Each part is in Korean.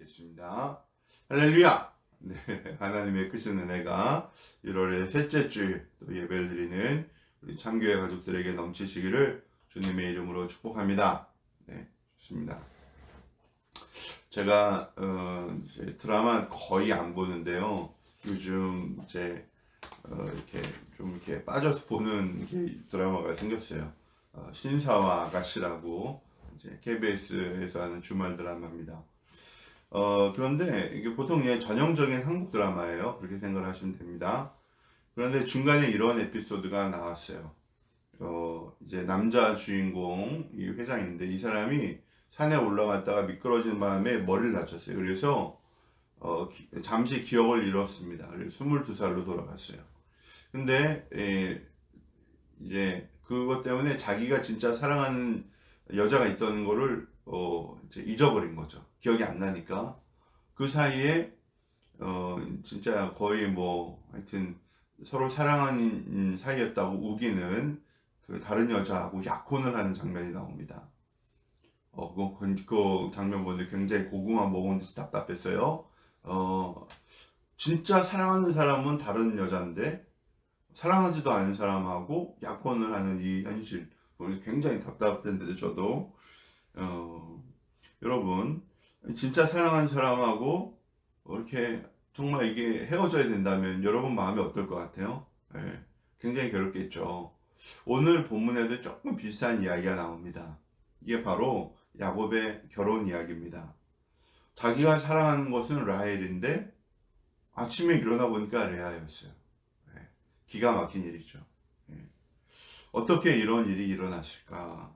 있겠습니다. 할렐루야! 네, 하나님의 크신 은혜가 1월의 셋째 주일 또 예배를 드리는 우리 참교회 가족들에게 넘치시기를 주님의 이름으로 축복합니다. 네, 좋습니다. 제가 이제 드라마 거의 안 보는데요. 요즘 이제 이렇게 좀 이렇게 빠져서 보는 게 드라마가 생겼어요. 신사와 아가씨라고 이제 KBS에서 하는 주말 드라마입니다. 그런데 이게 보통 전형적인 한국 드라마예요. 그렇게 생각을 하시면 됩니다. 그런데 중간에 이런 에피소드가 나왔어요. 이제 남자 주인공 이 회장인데 이 사람이 산에 올라갔다가 미끄러진 바람에 머리를 다쳤어요. 그래서 잠시 기억을 잃었습니다. 그래서 22살로 돌아갔어요. 근데 이제 그것 때문에 자기가 진짜 사랑하는 여자가 있다는 거를 이제 잊어버린 거죠. 기억이 안 나니까. 그 사이에 진짜 거의 뭐 하여튼 서로 사랑하는 사이였다고 우기는 그 다른 여자하고 약혼을 하는 장면이 나옵니다. 그 장면 보는데 굉장히 고구마 먹은 듯이 답답했어요. 진짜 사랑하는 사람은 다른 여자인데 사랑하지도 않은 사람하고 약혼을 하는 이 현실 굉장히 답답했는데 저도 여러분 진짜 사랑하는 사람하고 이렇게 정말 이게 헤어져야 된다면 여러분 마음이 어떨 것 같아요? 네, 굉장히 괴롭겠죠. 오늘 본문에도 조금 비슷한 이야기가 나옵니다. 이게 바로 야곱의 결혼 이야기입니다. 자기가 사랑하는 것은 라헬인데 아침에 일어나 보니까 레아였어요. 네, 기가 막힌 일이죠. 네. 어떻게 이런 일이 일어났을까?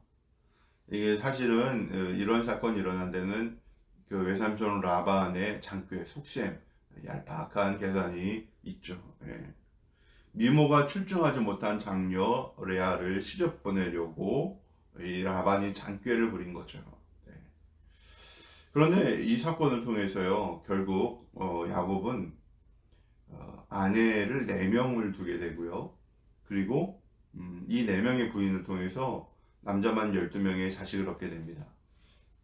이게 사실은 이런 사건이 일어난 데는 그 외삼촌 라반의 장교의 속셈, 얄팍한 계산이 있죠. 예. 미모가 출중하지 못한 장녀 레아를 시집 보내려고 이 라반이 장꾀를 부린 거죠. 네. 그런데 이 사건을 통해서요, 결국 야곱은 아내를 4명을 두게 되고요. 그리고 이 4명의 부인을 통해서 남자만 12명의 자식을 얻게 됩니다.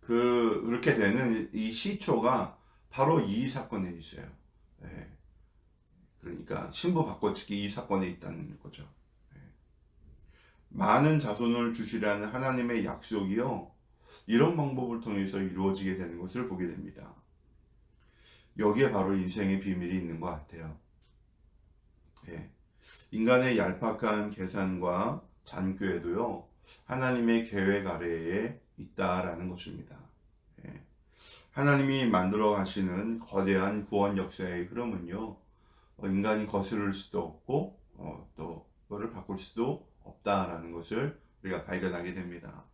그렇게 되는 이 시초가 바로 이 사건에 있어요. 네. 그러니까 신부 바꿔치기 이 사건에 있다는 거죠. 네. 많은 자손을 주시라는 하나님의 약속이요. 이런 방법을 통해서 이루어지게 되는 것을 보게 됩니다. 여기에 바로 인생의 비밀이 있는 것 같아요. 네. 인간의 얄팍한 계산과 잔꾀에도요. 하나님의 계획 아래에 있다라는 것입니다. 예. 하나님이 만들어 가시는 거대한 구원 역사의 흐름은요, 인간이 거스를 수도 없고, 또 그거를 바꿀 수도 없다라는 것을 우리가 발견하게 됩니다.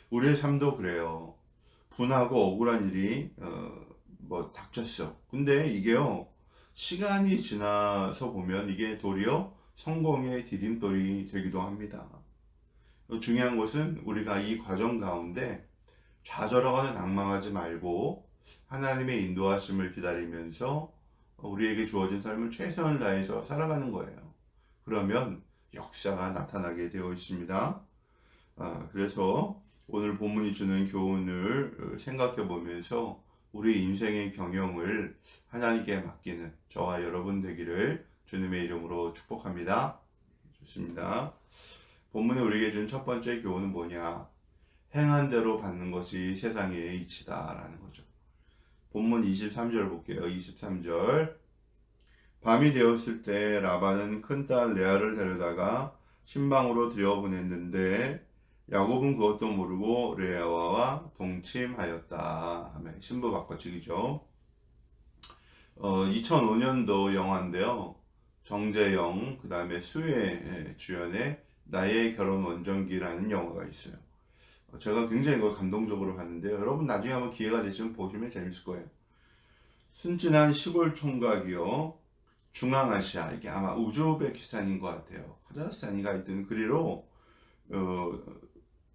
우리의 삶도 그래요. 분하고 억울한 일이, 닥쳤어. 근데 이게요, 시간이 지나서 보면 이게 도리어 성공의 디딤돌이 되기도 합니다. 중요한 것은 우리가 이 과정 가운데 좌절하거나 낭망하지 말고 하나님의 인도하심을 기다리면서 우리에게 주어진 삶을 최선을 다해서 살아가는 거예요. 그러면 역사가 나타나게 되어 있습니다. 그래서 오늘 본문이 주는 교훈을 생각해 보면서 우리 인생의 경영을 하나님께 맡기는 저와 여러분 되기를 주님의 이름으로 축복합니다. 좋습니다. 본문이 우리에게 준 첫 번째 교훈은 뭐냐? 행한 대로 받는 것이 세상의 이치다라는 거죠. 본문 23절 볼게요. 23절. 밤이 되었을 때 라반은 큰딸 레아를 데려다가 신방으로 들여보냈는데 야곱은 그것도 모르고 레아와 동침하였다. 아멘. 신부 바꿔치기죠. 2005년도 영화인데요. 정재영, 그 다음에 수혜 주연의 나의 결혼 원정기라는 영화가 있어요. 제가 굉장히 이걸 감동적으로 봤는데요. 여러분 나중에 한번 기회가 되시면 보시면 재밌을 거예요. 순진한 시골 총각이요. 중앙아시아, 이게 아마 우즈베키스탄인 것 같아요. 카자흐스탄이가 있던 그리로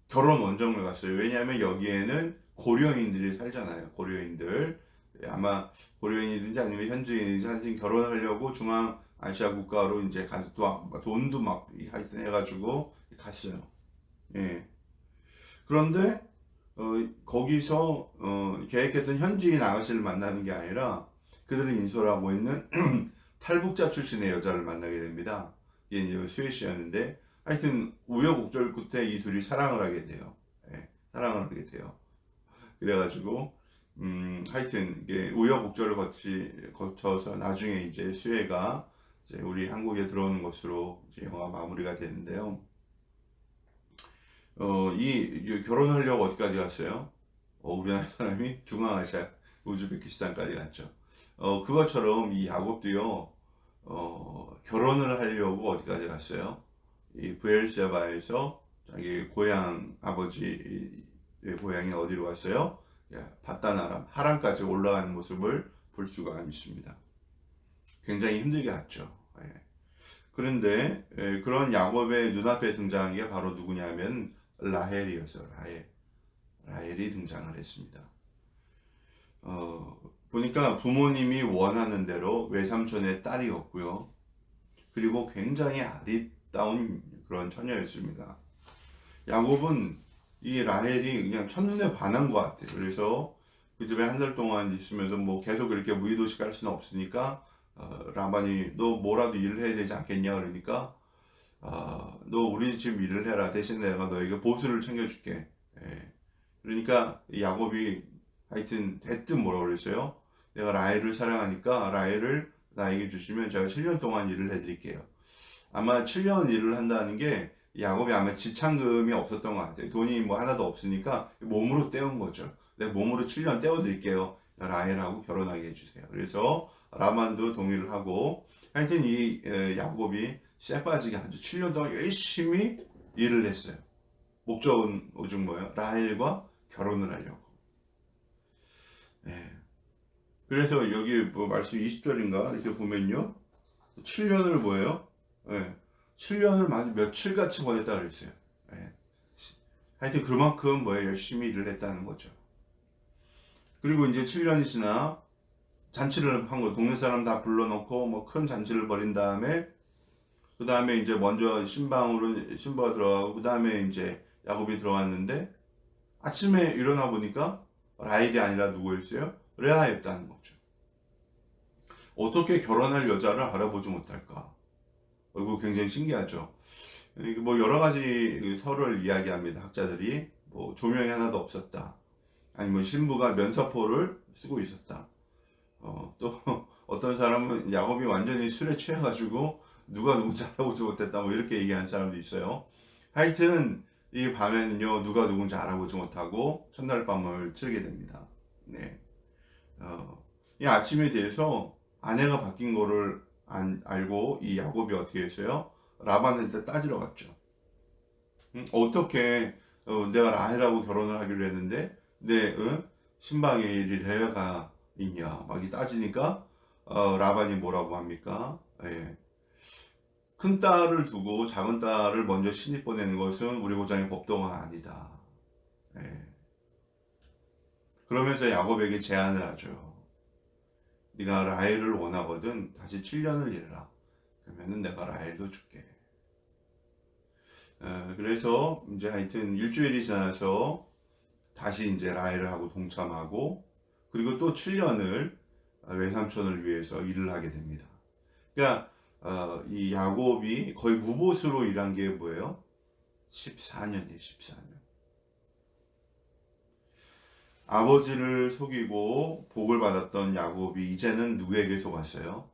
결혼 원정을 갔어요. 왜냐하면 여기에는 고려인들이 살잖아요. 고려인들. 아마 고려인이든지 아니면 현지인이든지 하여튼 결혼하려고 중앙아시아 국가로 이제 가서 또 돈도 막 하여튼 해가지고 갔어요. 예. 그런데 거기서 계획했던 현지인 아가씨를 만나는 게 아니라 그들은 인솔하고 있는 탈북자 출신의 여자를 만나게 됩니다. 이게 이제 스웨시였는데 하여튼 우여곡절 끝에 이 둘이 사랑을 하게 돼요. 예, 사랑을 하게 돼요. 그래가지고 하여튼 이게 우여곡절을 거쳐서 나중에 이제 수혜가 이제 우리 한국에 들어오는 것으로 이제 영화 마무리가 되는데요. 이 결혼하려고 어디까지 갔어요? 우리나라 사람이 중앙아시아 우즈베키스탄까지 갔죠. 그것처럼 이 야곱도요, 결혼을 하려고 어디까지 갔어요? 이 브엘세바에서 자기 고향 아버지의 고향이 어디로 갔어요? 바단 아람, 하란까지 올라가는 모습을 볼 수가 있습니다. 굉장히 힘들게 갔죠. 예. 그런데 그런 야곱의 눈앞에 등장한 게 바로 누구냐면 라헬이었어요. 라헬이 등장을 했습니다. 보니까 부모님이 원하는 대로 외삼촌의 딸이었고요. 그리고 굉장히 아리따운 그런 처녀였습니다. 야곱은 이 라헬이 그냥 첫눈에 반한 것 같아요. 그래서 그 집에 한 달 동안 있으면서 뭐 계속 이렇게 무의도식 할 수는 없으니까 라반이 너 뭐라도 일을 해야 되지 않겠냐 그러니까 너 우리 집 일을 해라 대신 내가 너에게 보수를 챙겨줄게. 예. 그러니까 야곱이 하여튼 대뜸 뭐라고 그랬어요? 내가 라헬을 사랑하니까 라헬을 나에게 주시면 제가 7년 동안 일을 해드릴게요. 아마 7년 일을 한다는 게 야곱이 아마 지참금이 없었던 것 같아요. 돈이 뭐 하나도 없으니까 몸으로 때운 거죠. 내가 몸으로 7년 때워드릴게요. 라헬하고 결혼하게 해주세요. 그래서 라반도 동의를 하고 하여튼 이 야곱이 쇠 빠지게 아주 7년 동안 열심히 일을 했어요. 목적은 오직 뭐예요? 라헬과 결혼을 하려고. 네. 그래서 여기 뭐 말씀 20절인가 이렇게 보면요. 7년을 뭐예요? 네. 7년을 며칠같이 보냈다 그랬어요. 네. 하여튼 그만큼 뭐예요? 열심히 일을 했다는 거죠. 그리고 이제 7년이 지나 잔치를 한 거, 동네 사람 다 불러놓고 뭐 큰 잔치를 벌인 다음에 그 다음에 이제 먼저 신부가 들어가고 그 다음에 이제 야곱이 들어왔는데 아침에 일어나 보니까 라헬이 아니라 누구였어요? 레아였다는 거죠. 어떻게 결혼할 여자를 알아보지 못할까? 이거 굉장히 신기하죠. 뭐 여러 가지 설을 이야기합니다. 학자들이 뭐 조명이 하나도 없었다. 아니면 신부가 면사포를 쓰고 있었다. 또 어떤 사람은 야곱이 완전히 술에 취해가지고 누가 누군지 알아보지 못했다. 뭐 이렇게 얘기하는 사람도 있어요. 하여튼 이 밤에는요 누가 누군지 알아보지 못하고 첫날 밤을 치르게 됩니다. 네. 이 아침에 대해서 아내가 바뀐 거를 알고 이 야곱이 어떻게 했어요? 라반한테 따지러 갔죠. 어떻게 내가 라헬하고 결혼을 하기로 했는데 내 신방에 레아가 있냐 막 따지니까 라반이 뭐라고 합니까? 예. 큰 딸을 두고 작은 딸을 먼저 시집 보내는 것은 우리 고장의 법도가 아니다. 예. 그러면서 야곱에게 제안을 하죠. 네가 라헬을 원하거든 다시 7년을 일해라. 그러면은 내가 라헬도 줄게. 그래서 이제 하여튼 일주일이 지나서 다시 이제 라헬을 하고 동참하고 그리고 또 7년을 외삼촌을 위해서 일을 하게 됩니다. 그러니까 이 야곱이 거의 무보수로 일한 게 뭐예요? 14년이에요. 14년. 아버지를 속이고 복을 받았던 야곱이 이제는 누구에게 속았어요?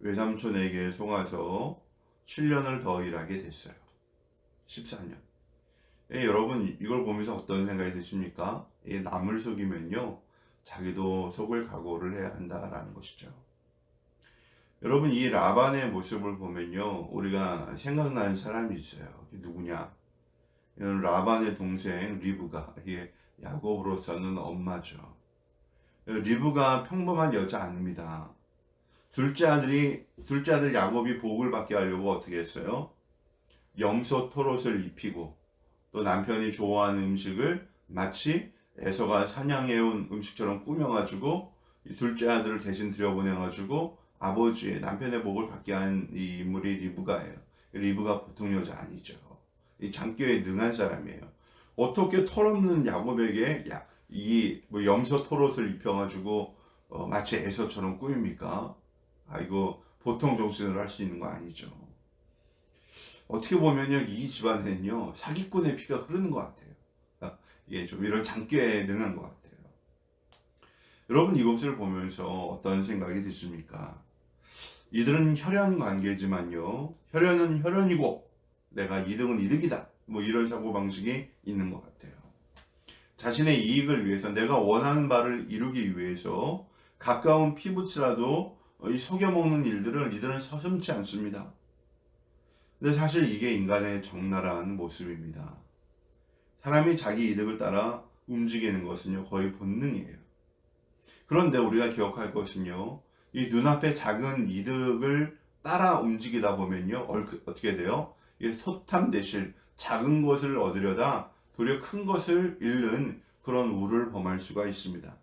외삼촌에게 속아서 7년을 더 일하게 됐어요. 14년. 여러분 이걸 보면서 어떤 생각이 드십니까? 남을 속이면요 자기도 속을 각오를 해야 한다라는 것이죠. 여러분 이 라반의 모습을 보면요 우리가 생각나는 사람이 있어요. 누구냐? 이건 라반의 동생 리브가 이게 야곱으로서는 엄마죠. 리브가 평범한 여자 아닙니다. 둘째 아들 야곱이 복을 받게 하려고 어떻게 했어요? 염소 토롯을 입히고 또 남편이 좋아하는 음식을 마치 에서가 사냥해온 음식처럼 꾸며가지고 이 둘째 아들을 대신 들여보내가지고 아버지의 남편의 복을 받게 한 이 인물이 리브가예요. 리브가 보통 여자 아니죠. 이 장교에 능한 사람이에요. 어떻게 털없는 야곱에게 이 뭐 염소 털옷을 입혀가지고 마치 에서처럼 꾸밉니까? 아, 이거 보통 정신으로 할 수 있는 거 아니죠. 어떻게 보면요, 이 집안에는요 사기꾼의 피가 흐르는 것 같아요. 아, 예, 좀 이런 장기에 능한 것 같아요. 여러분, 이것을 보면서 어떤 생각이 드십니까? 이들은 혈연 관계지만요, 혈연은 혈연이고 내가 이득은 이득이다, 뭐 이런 사고방식이 있는 것 같아요. 자신의 이익을 위해서, 내가 원하는 바를 이루기 위해서 가까운 피부치라도 이 속여먹는 일들을 이들은 서슴지 않습니다. 근데 사실 이게 인간의 적나라한 모습입니다. 사람이 자기 이득을 따라 움직이는 것은요 거의 본능이에요. 그런데 우리가 기억할 것은요, 이 눈앞에 작은 이득을 따라 움직이다 보면요 어떻게 돼요? 이 소탐대실, 작은 것을 얻으려다 도리어 큰 것을 잃는 그런 우를 범할 수가 있습니다.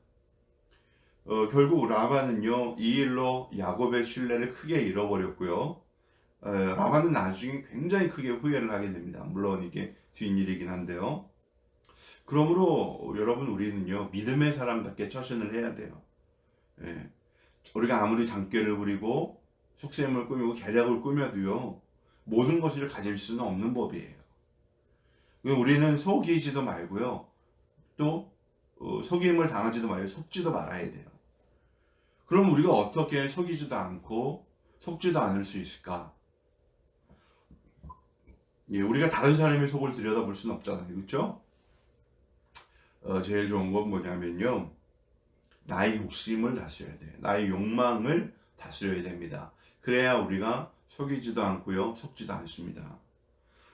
결국 라반은요 이 일로 야곱의 신뢰를 크게 잃어버렸고요. 라반은 나중에 굉장히 크게 후회를 하게 됩니다. 물론 이게 뒷일이긴 한데요. 그러므로 여러분, 우리는요 믿음의 사람답게 처신을 해야 돼요. 예. 우리가 아무리 장꾀를 부리고 속셈을 꾸미고 계략을 꾸며도요 모든 것을 가질 수는 없는 법이에요. 우리는 속이지도 말고요, 또 속임을 당하지도 말고 속지도 말아야 돼요. 그럼 우리가 어떻게 속이지도 않고 속지도 않을 수 있을까? 예, 우리가 다른 사람의 속을 들여다볼 수는 없잖아요, 그렇죠? 제일 좋은 건 뭐냐면요, 나의 욕심을 다스려야 돼요. 나의 욕망을 다스려야 됩니다. 그래야 우리가 속이지도 않고요, 속지도 않습니다.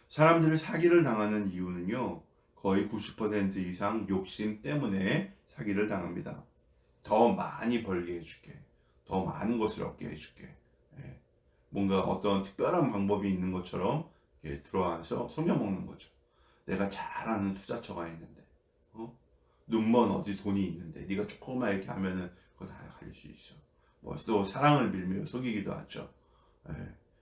사람들이 사기를 당하는 이유는요, 거의 90% 이상 욕심 때문에 사기를 당합니다. 더 많이 벌게 해줄게, 더 많은 것을 얻게 해줄게, 예. 뭔가 어떤 특별한 방법이 있는 것처럼 들어와서 속여먹는 거죠. 내가 잘 아는 투자처가 있는데, 눈먼 어디 돈이 있는데 네가 조금만 이렇게 하면은 그거 다 가질 수 있어. 뭐 또 사랑을 빌며 속이기도 하죠.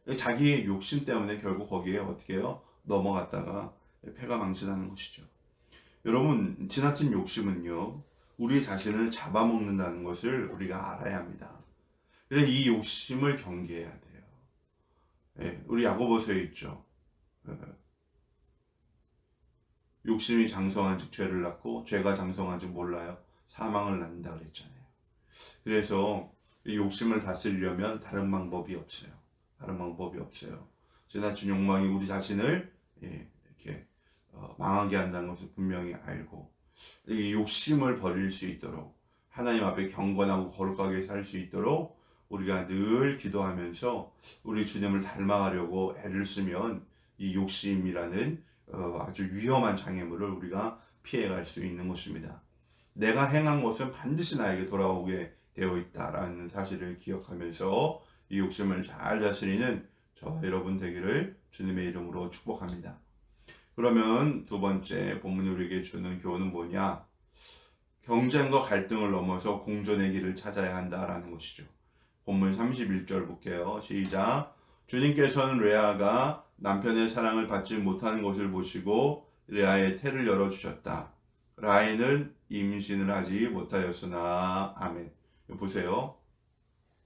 예. 자기의 욕심 때문에 결국 거기에 어떻게 해요? 넘어갔다가 패가 망신하는 것이죠. 여러분, 지나친 욕심은요 우리 자신을 잡아먹는다는 것을 우리가 알아야 합니다. 그래서 이 욕심을 경계해야 돼요. 예. 우리 야고보서에 있죠. 예. 욕심이 장성한 즉 죄를 낳고 죄가 장성한 즉 몰라요, 사망을 낳는다 그랬잖아요. 그래서 이 욕심을 다스리려면 다른 방법이 없어요. 다른 방법이 없어요. 지나친 욕망이 우리 자신을 이렇게 망하게 한다는 것을 분명히 알고, 이 욕심을 버릴 수 있도록, 하나님 앞에 경건하고 거룩하게 살 수 있도록 우리가 늘 기도하면서 우리 주님을 닮아가려고 애를 쓰면 이 욕심이라는 아주 위험한 장애물을 우리가 피해갈 수 있는 것입니다. 내가 행한 것은 반드시 나에게 돌아오게 되어 있다라는 사실을 기억하면서 이 욕심을 잘 다스리는 저와 여러분 되기를 주님의 이름으로 축복합니다. 그러면 두 번째 본문이 우리에게 주는 교훈은 뭐냐? 경쟁과 갈등을 넘어서 공존의 길을 찾아야 한다라는 것이죠. 본문 31절 볼게요. 시작. 주님께서는 레아가 남편의 사랑을 받지 못하는 것을 보시고 레아의 태를 열어주셨다. 라헬은 임신을 하지 못하였으나. 아멘. 보세요.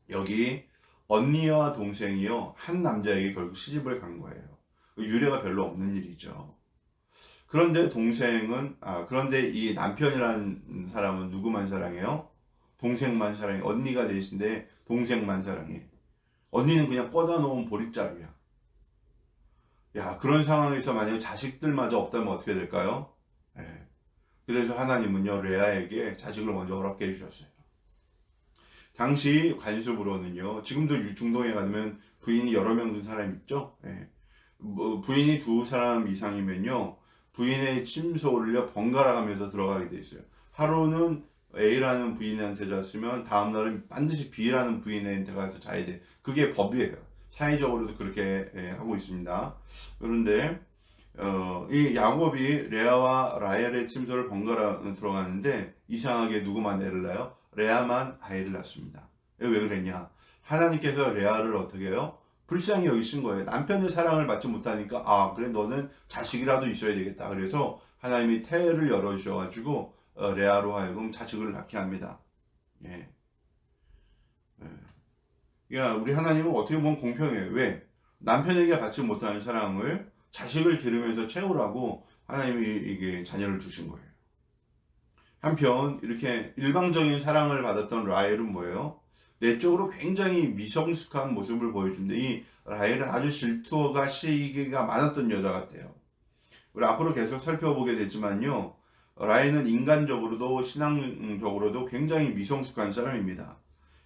여기 언니와 동생이요 한 남자에게 결국 시집을 간 거예요. 유래가 별로 없는 일이죠. 그런데 그런데 이 남편이라는 사람은 누구만 사랑해요? 동생만 사랑해. 언니가 넷인데 동생만 사랑해. 언니는 그냥 꽂아 놓은 보릿자루야. 야, 그런 상황에서 만약에 자식들마저 없다면 어떻게 될까요? 예. 그래서 하나님은요 레아에게 자식을 먼저 허락해 주셨어요. 당시 관습으로는요, 지금도 중동에 가면 부인이 여러 명 된 사람 있죠? 예. 뭐 부인이 두 사람 이상이면요 부인의 침소를요 번갈아 가면서 들어가게 돼 있어요. 하루는 A라는 부인한테 잤으면 다음날은 반드시 B라는 부인한테 가서 자야 돼. 그게 법이에요. 사회적으로도 그렇게 하고 있습니다. 그런데 이 야곱이 레아와 라헬의 침소를 번갈아 들어가는데 이상하게 누구만 애를 낳아요? 레아만 아이를 낳습니다. 왜 그랬냐? 하나님께서 레아를 어떻게 해요? 불쌍히 여기신 거예요. 남편의 사랑을 받지 못하니까 그래 너는 자식이라도 있어야 되겠다. 그래서 하나님이 태를 열어주셔가지고 레아로 하여금 자식을 낳게 합니다. 예. 야, 우리 하나님은 어떻게 보면 공평해요. 왜? 남편에게 받지 못하는 사랑을 자식을 기르면서 채우라고 하나님이 이게 자녀를 주신 거예요. 한편 이렇게 일방적인 사랑을 받았던 라헬은 뭐예요? 내적으로 굉장히 미성숙한 모습을 보여줍니다. 이 라헬은 아주 질투가 시기가 많았던 여자 같아요. 우리 앞으로 계속 살펴보게 되지만요, 라헬은 인간적으로도 신앙적으로도 굉장히 미성숙한 사람입니다.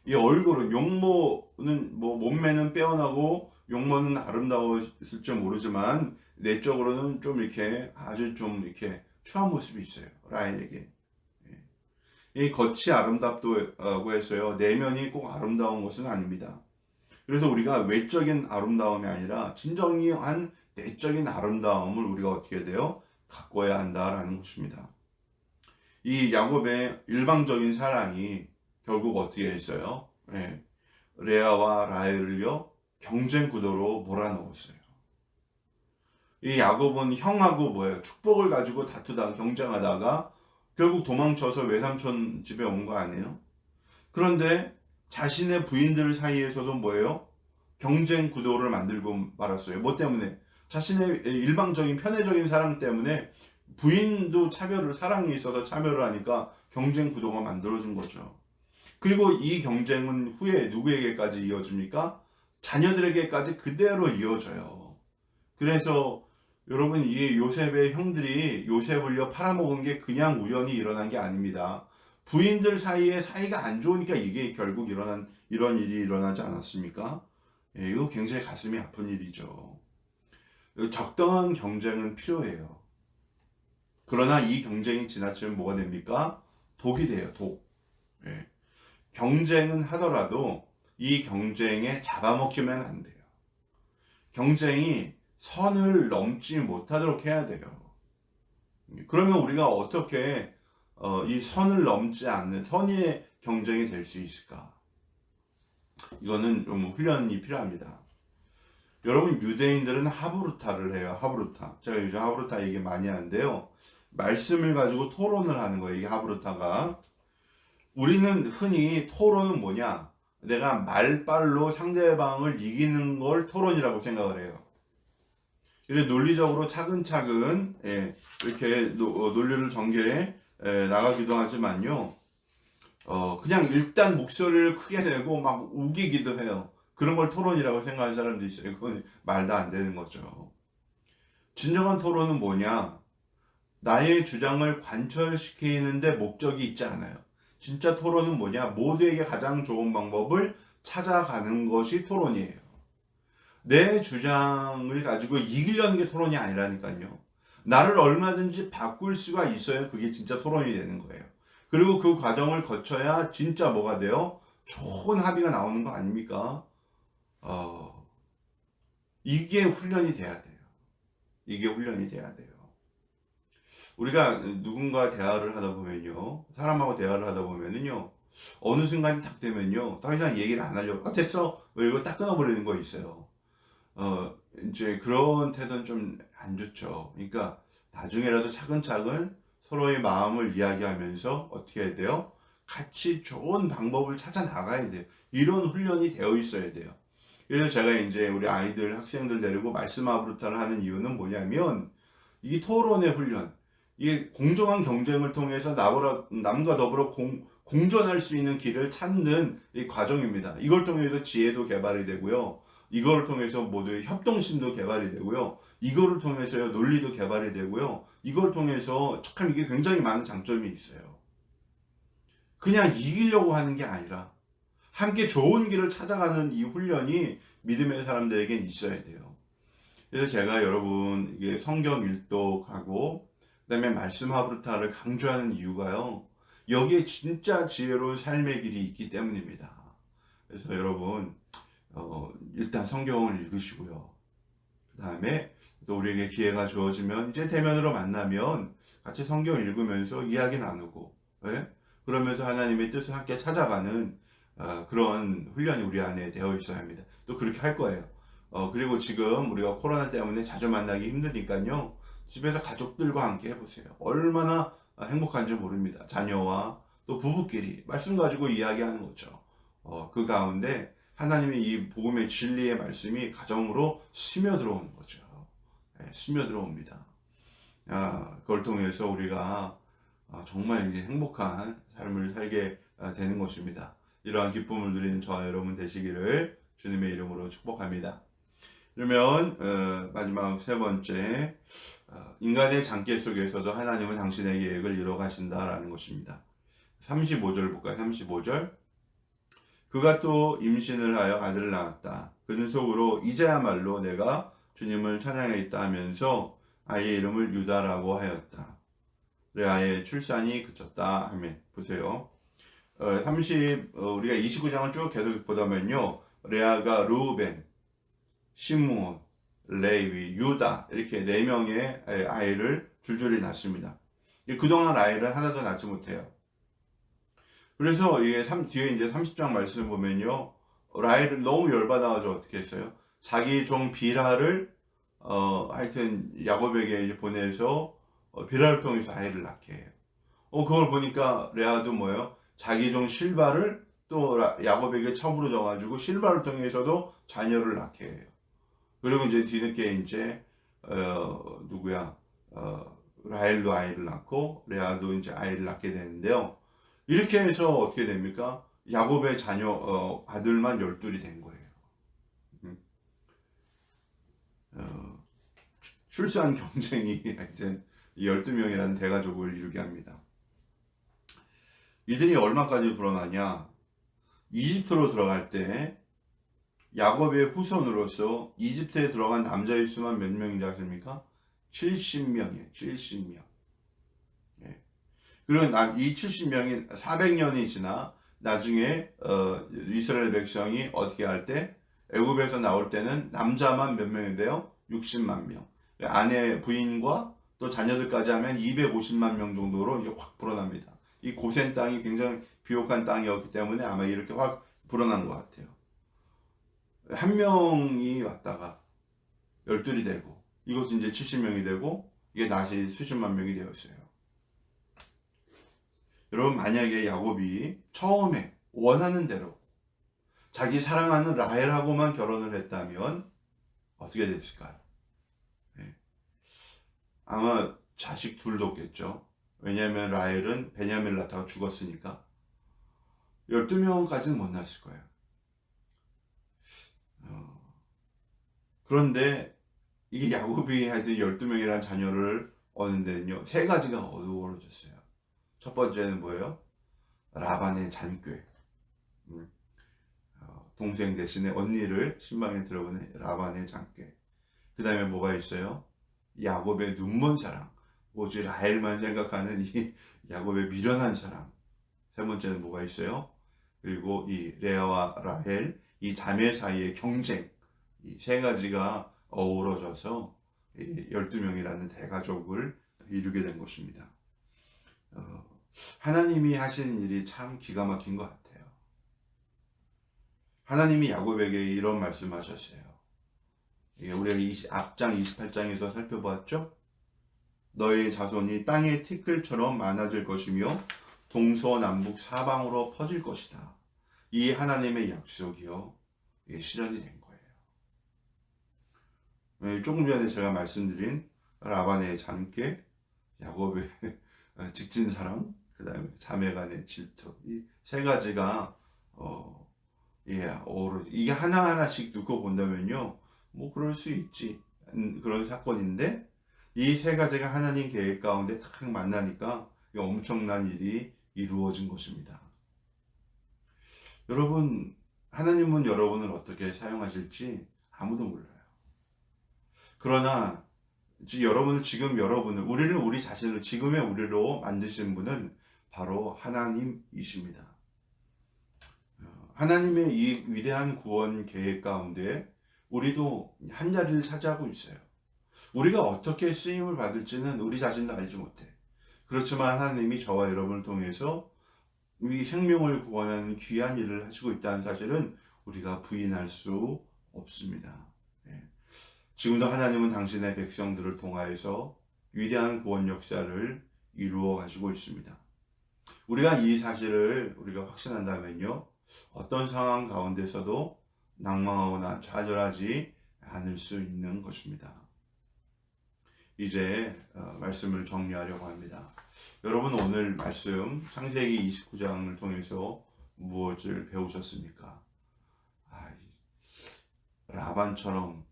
이 얼굴은 용모는 뭐 몸매는 빼어나고 용모는 아름다웠을지 모르지만 내적으로는 좀 이렇게 아주 좀 이렇게 추한 모습이 있어요. 라헬에게. 이 겉이 아름답다고 해서요, 내면이 꼭 아름다운 것은 아닙니다. 그래서 우리가 외적인 아름다움이 아니라 진정한 내적인 아름다움을 우리가 어떻게 돼요? 가꿔야 한다라는 것입니다. 이 야곱의 일방적인 사랑이 결국 어떻게 했어요? 예, 레아와 라헬을요 경쟁 구도로 몰아넣었어요. 이 야곱은 형하고 뭐예요? 축복을 가지고 다투다가 경쟁하다가 결국 도망쳐서 외삼촌 집에 온 거 아니에요? 그런데 자신의 부인들 사이에서도 뭐예요? 경쟁 구도를 만들고 말았어요. 뭐 때문에? 자신의 일방적인 편애적인 사랑 때문에 부인도 사랑이 있어서 차별을 하니까 경쟁 구도가 만들어진 거죠. 그리고 이 경쟁은 후에 누구에게까지 이어집니까? 자녀들에게까지 그대로 이어져요. 그래서 여러분, 이 요셉의 형들이 요셉을요 팔아먹은 게 그냥 우연히 일어난 게 아닙니다. 부인들 사이에 사이가 안 좋으니까 이게 결국 이런 일이 일어나지 않았습니까? 예, 이거 굉장히 가슴이 아픈 일이죠. 적당한 경쟁은 필요해요. 그러나 이 경쟁이 지나치면 뭐가 됩니까? 독이 돼요, 독. 예. 경쟁은 하더라도 이 경쟁에 잡아먹히면 안 돼요. 경쟁이 선을 넘지 못하도록 해야 돼요. 그러면 우리가 어떻게 이 선을 넘지 않는 선의의 경쟁이 될 수 있을까? 이거는 좀 훈련이 필요합니다. 여러분, 유대인들은 하브루타를 해요. 하브루타. 제가 요즘 하브루타 얘기 많이 하는데요. 말씀을 가지고 토론을 하는 거예요. 이게 하브루타가. 우리는 흔히 토론은 뭐냐? 내가 말빨로 상대방을 이기는 걸 토론이라고 생각을 해요. 그래서 논리적으로 차근차근 이렇게 논리를 전개해 나가기도 하지만요. 그냥 일단 목소리를 크게 내고 막 우기기도 해요. 그런 걸 토론이라고 생각하는 사람도 있어요. 그건 말도 안 되는 거죠. 진정한 토론은 뭐냐? 나의 주장을 관철시키는데 목적이 있지 않아요. 진짜 토론은 뭐냐? 모두에게 가장 좋은 방법을 찾아가는 것이 토론이에요. 내 주장을 가지고 이기려는 게 토론이 아니라니까요. 나를 얼마든지 바꿀 수가 있어야 그게 진짜 토론이 되는 거예요. 그리고 그 과정을 거쳐야 진짜 뭐가 돼요? 좋은 합의가 나오는 거 아닙니까? 이게 훈련이 돼야 돼요. 이게 훈련이 돼야 돼요. 우리가 누군가 대화를 하다 보면요, 사람하고 대화를 하다 보면은요, 어느 순간이 딱 되면요, 더 이상 얘기를 안 하려고, 됐어! 이러고 딱 끊어버리는 거 있어요. 이제 그런 태도는 좀 안 좋죠. 그러니까 나중에라도 차근차근 서로의 마음을 이야기하면서 어떻게 해야 돼요? 같이 좋은 방법을 찾아 나가야 돼요. 이런 훈련이 되어 있어야 돼요. 그래서 제가 이제 우리 아이들, 학생들 데리고 말씀 아브루타를 하는 이유는 뭐냐면, 이 토론의 훈련, 이게 공정한 경쟁을 통해서 남과 더불어 공존할 수 있는 길을 찾는 이 과정입니다. 이걸 통해서 지혜도 개발이 되고요. 이걸 통해서 모두의 협동심도 개발이 되고요. 이거를 통해서요, 논리도 개발이 되고요. 이걸 통해서 참 이게 굉장히 많은 장점이 있어요. 그냥 이기려고 하는 게 아니라 함께 좋은 길을 찾아가는 이 훈련이 믿음의 사람들에겐 있어야 돼요. 그래서 제가 여러분 이게 성경 일독하고 그다음에 말씀 하브루타를 강조하는 이유가요, 여기에 진짜 지혜로운 삶의 길이 있기 때문입니다. 그래서 여러분 일단 성경을 읽으시고요. 그 다음에 또 우리에게 기회가 주어지면 이제 대면으로 만나면 같이 성경 읽으면서 이야기 나누고, 그러면서 하나님의 뜻을 함께 찾아가는 그런 훈련이 우리 안에 되어 있어야 합니다. 또 그렇게 할 거예요. 그리고 지금 우리가 코로나 때문에 자주 만나기 힘드니까요, 집에서 가족들과 함께 해보세요. 얼마나 행복한지 모릅니다. 자녀와 또 부부끼리 말씀 가지고 이야기하는 거죠. 그 가운데 하나님의 이 복음의 진리의 말씀이 가정으로 스며들어오는 거죠. 네, 스며들어옵니다. 그걸 통해서 우리가 정말 이제 행복한 삶을 살게 되는 것입니다. 이러한 기쁨을 누리는 저와 여러분 되시기를 주님의 이름으로 축복합니다. 그러면 마지막 세 번째, 인간의 장기 속에서도 하나님은 당신의 계획을 이루어 가신다라는 것입니다. 35절 볼까요? 35절. 그가 또 임신을 하여 아들을 낳았다. 그는 속으로 이제야말로 내가 주님을 찬양하겠다 하면서 아이의 이름을 유다라고 하였다. 레아의 출산이 그쳤다. 아멘. 보세요. 우리가 29장을 쭉 계속 보다 보면요. 레아가 루벤, 시므온, 레위, 유다 이렇게 4명의 아이를 줄줄이 낳습니다. 그동안 아이를 하나도 낳지 못해요. 그래서 이게 뒤에 이제 30장 말씀 보면요. 라헬을 너무 열받아가지고 어떻게 했어요? 자기 종 빌하를 하여튼 야곱에게 이제 보내서 빌하를 통해서 아이를 낳게 해요. 그걸 보니까 레아도 뭐예요? 자기 종 실바를 또 야곱에게 첩으로 줘가지고 실바를 통해서도 자녀를 낳게 해요. 그리고 이제 뒤늦게 이제 누구야? 라헬도 아이를 낳고 레아도 이제 아이를 낳게 되는데요. 이렇게 해서 어떻게 됩니까? 야곱의 자녀 아들만 12이 된 거예요. 출산 경쟁이 하여튼 12명이라는 대가족을 이루게 합니다. 이들이 얼마까지 불어나냐? 이집트로 들어갈 때 야곱의 후손으로서 이집트에 들어간 남자의 수만 몇 명인지 아십니까? 70명이에요. 70명. 예. 그리고 이 70명이 400년이 지나 나중에 이스라엘 백성이 어떻게 할 때 애굽에서 나올 때는 남자만 몇 명인데요? 60만 명. 아내 부인과 또 자녀들까지 하면 250만 명 정도로 이제 확 불어납니다. 이 고센 땅이 굉장히 비옥한 땅이었기 때문에 아마 이렇게 확 불어난 것 같아요. 한 명이 왔다가 12이 되고 이것은 이제 70명이 되고 이게 다시 수십만 명이 되었어요. 여러분 만약에 야곱이 처음에 원하는 대로 자기 사랑하는 라헬하고만 결혼을 했다면 어떻게 됐을까요? 네. 아마 자식 둘도 없겠죠. 왜냐하면 라헬은 베냐민을 낳다가 죽었으니까 12명까지는 못 낳았을 거예요. 그런데 이게 야곱이 하여튼 12명이라는 자녀를 얻는데는요. 세 가지가 어우러졌어요. 첫 번째는 뭐예요? 라반의 잔꾀. 동생 대신에 언니를 신방에 들어보는 라반의 잔꾀. 그 다음에 뭐가 있어요? 야곱의 눈먼 사랑. 오직 라헬만 생각하는 이 야곱의 미련한 사랑. 세 번째는 뭐가 있어요? 그리고 이 레아와 라헬, 이 자매 사이의 경쟁. 이 세 가지가 어우러져서 12명이라는 대가족을 이루게 된 것입니다. 하나님이 하시는 일이 참 기가 막힌 것 같아요. 하나님이 야곱에게 이런 말씀하셨어요. 우리가 앞장 28장에서 살펴보았죠? 너의 자손이 땅의 티끌처럼 많아질 것이며 동서남북 사방으로 퍼질 것이다. 이 하나님의 약속이요. 이게 실현이 된 거예요. 조금 전에 제가 말씀드린 라반의 잔꾀, 야곱의 직진 사랑, 그 다음에 자매 간의 질투, 이 세 가지가 이게 하나하나씩 놓고 본다면요, 뭐 그럴 수 있지, 그런 사건인데 이 세 가지가 하나님 계획 가운데 딱 만나니까 엄청난 일이 이루어진 것입니다. 여러분, 하나님은 여러분을 어떻게 사용하실지 아무도 몰라요. 그러나 우리를 우리 자신을 지금의 우리로 만드신 분은 바로 하나님이십니다. 하나님의 이 위대한 구원 계획 가운데 우리도 한 자리를 차지하고 있어요. 우리가 어떻게 쓰임을 받을지는 우리 자신도 알지 못해. 그렇지만 하나님이 저와 여러분을 통해서 우리 생명을 구원하는 귀한 일을 하시고 있다는 사실은 우리가 부인할 수 없습니다. 지금도 하나님은 당신의 백성들을 통하여서 위대한 구원 역사를 이루어 가지고 있습니다. 우리가 이 사실을 우리가 확신한다면요, 어떤 상황 가운데서도 낭망하거나 좌절하지 않을 수 있는 것입니다. 이제 말씀을 정리하려고 합니다. 여러분, 오늘 말씀 창세기 29장을 통해서 무엇을 배우셨습니까? 라반처럼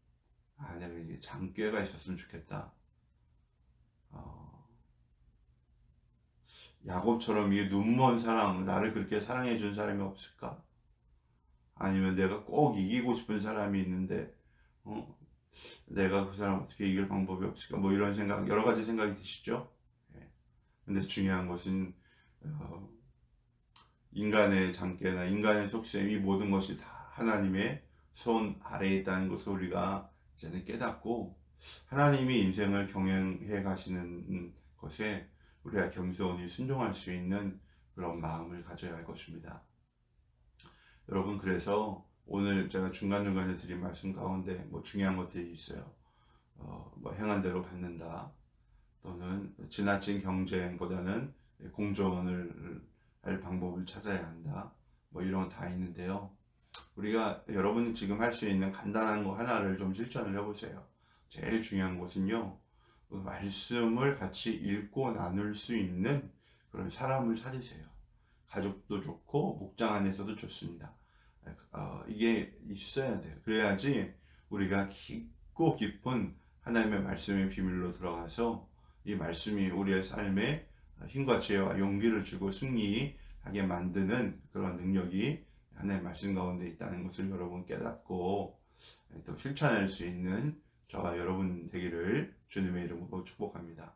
내가 이게 장꾀가 있었으면 좋겠다. 야곱처럼 이 눈먼 사랑, 나를 그렇게 사랑해 준 사람이 없을까? 아니면 내가 꼭 이기고 싶은 사람이 있는데 내가 그 사람 어떻게 이길 방법이 없을까? 뭐 이런 생각, 여러 가지 생각이 드시죠? 예. 근데 중요한 것은 인간의 장깨나 인간의 속셈, 이 모든 것이 다 하나님의 손 아래에 있다는 것을 우리가 이제는 깨닫고, 하나님이 인생을 경영해 가시는 것에 우리가 겸손히 순종할 수 있는 그런 마음을 가져야 할 것입니다. 여러분, 그래서 오늘 제가 중간중간에 드린 말씀 가운데 뭐 중요한 것들이 있어요. 뭐 행한 대로 받는다, 또는 지나친 경쟁보다는 공존을 할 방법을 찾아야 한다, 뭐 이런 거 다 있는데요. 우리가 여러분이 지금 할 수 있는 간단한 거 하나를 좀 실천을 해보세요. 제일 중요한 것은요, 그 말씀을 같이 읽고 나눌 수 있는 그런 사람을 찾으세요. 가족도 좋고 목장 안에서도 좋습니다. 이게 있어야 돼요. 그래야지 우리가 깊고 깊은 하나님의 말씀의 비밀로 들어가서 이 말씀이 우리의 삶에 힘과 지혜와 용기를 주고 승리하게 만드는 그런 능력이 하나님의 말씀 가운데 있다는 것을 여러분 깨닫고 또 실천할 수 있는 저와 여러분 되기를 주님의 이름으로 축복합니다.